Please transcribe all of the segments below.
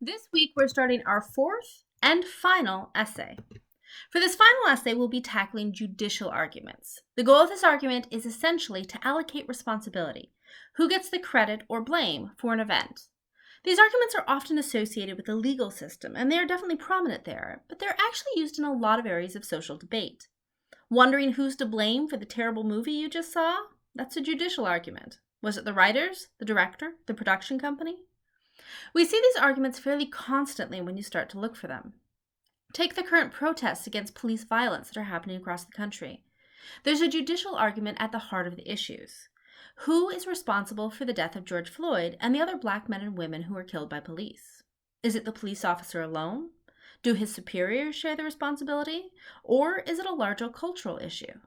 This week, we're starting our fourth and final essay. For this final essay, we'll be tackling judicial arguments. The goal of this argument is essentially to allocate responsibility. Who gets the credit or blame for an event? These arguments are often associated with the legal system, and they are definitely prominent there, but they're actually used in a lot of areas of social debate. Wondering who's to blame for the terrible movie you just saw? That's a judicial argument. Was it the writers, the director, the production company? We see these arguments fairly constantly when you start to look for them. Take the current protests against police violence that are happening across the country. There's a judicial argument at the heart of the issues. Who is responsible for the death of George Floyd and the other black men and women who were killed by police? Is it the police officer alone? Do his superiors share the responsibility? Or is it a larger cultural issue?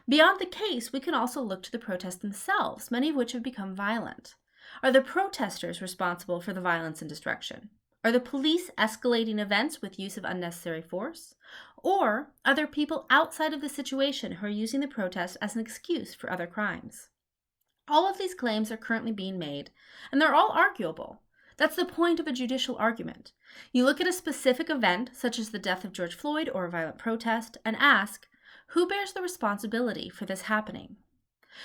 Beyond the case, we can also look to the protests themselves, many of which have become violent. Are the protesters responsible for the violence and destruction? Are the police escalating events with use of unnecessary force? Or are there people outside of the situation who are using the protest as an excuse for other crimes? All of these claims are currently being made, and they're all arguable. That's the point of a judicial argument. You look at a specific event, such as the death of George Floyd or a violent protest, and ask, who bears the responsibility for this happening?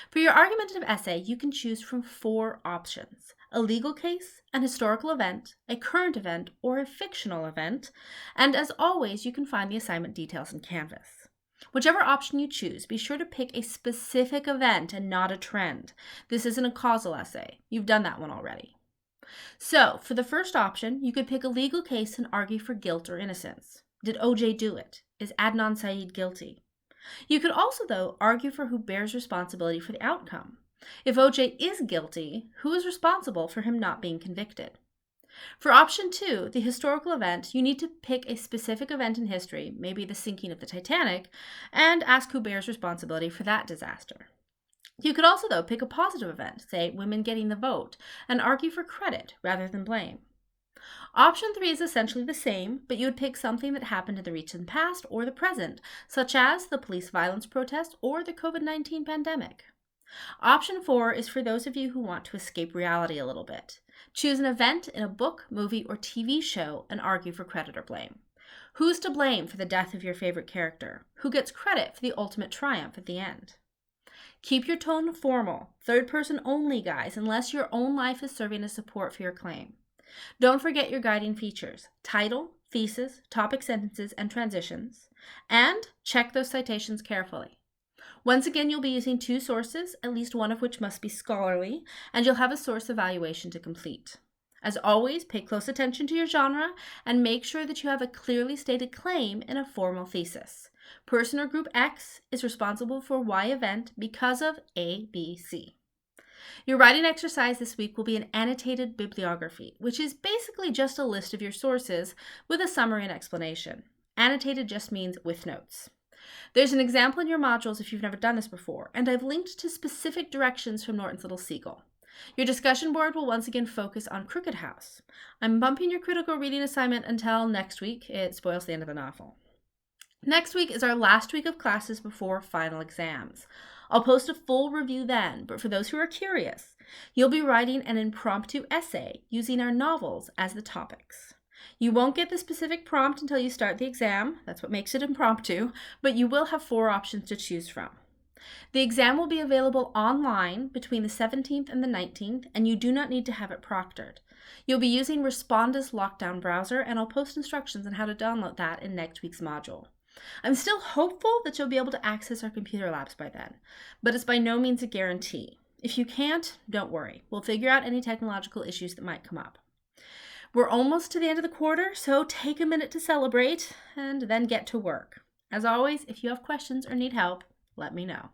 For your argumentative essay, you can choose from 4 options: a legal case, an historical event, a current event, or a fictional event, and as always, you can find the assignment details in Canvas. Whichever option you choose, be sure to pick a specific event and not a trend. This isn't a causal essay. You've done that one already. So, for the first option, you could pick a legal case and argue for guilt or innocence. Did OJ do it? Is Adnan Syed guilty? You could also, though, argue for who bears responsibility for the outcome. If OJ is guilty, who is responsible for him not being convicted? For option 2, the historical event, you need to pick a specific event in history, maybe the sinking of the Titanic, and ask who bears responsibility for that disaster. You could also, though, pick a positive event, say women getting the vote, and argue for credit rather than blame. Option 3 is essentially the same, but you would pick something that happened in the recent past or the present, such as the police violence protest or the COVID-19 pandemic. Option 4 is for those of you who want to escape reality a little bit. Choose an event in a book, movie, or TV show and argue for credit or blame. Who's to blame for the death of your favorite character? Who gets credit for the ultimate triumph at the end? Keep your tone formal, third person only, guys, unless your own life is serving as support for your claim. Don't forget your guiding features: title, thesis, topic sentences, and transitions, and check those citations carefully. Once again, you'll be using 2 sources, at least one of which must be scholarly, and you'll have a source evaluation to complete. As always, pay close attention to your genre and make sure that you have a clearly stated claim in a formal thesis. Person or group X is responsible for Y event because of A, B, C. Your writing exercise this week will be an annotated bibliography, which is basically just a list of your sources with a summary and explanation. Annotated just means with notes. There's an example in your modules if you've never done this before, and I've linked to specific directions from Norton's Little Seagull. Your discussion board will once again focus on Crooked House. I'm bumping your critical reading assignment until next week. It spoils the end of the novel. Next week is our last week of classes before final exams. I'll post a full review then, but for those who are curious, you'll be writing an impromptu essay using our novels as the topics. You won't get the specific prompt until you start the exam. That's what makes it impromptu, but you will have 4 options to choose from. The exam will be available online between the 17th and the 19th, and you do not need to have it proctored. You'll be using Responda's Lockdown browser, and I'll post instructions on how to download that in next week's module. I'm still hopeful that you'll be able to access our computer labs by then, but it's by no means a guarantee. If you can't, don't worry. We'll figure out any technological issues that might come up. We're almost to the end of the quarter, so take a minute to celebrate and then get to work. As always, if you have questions or need help, let me know.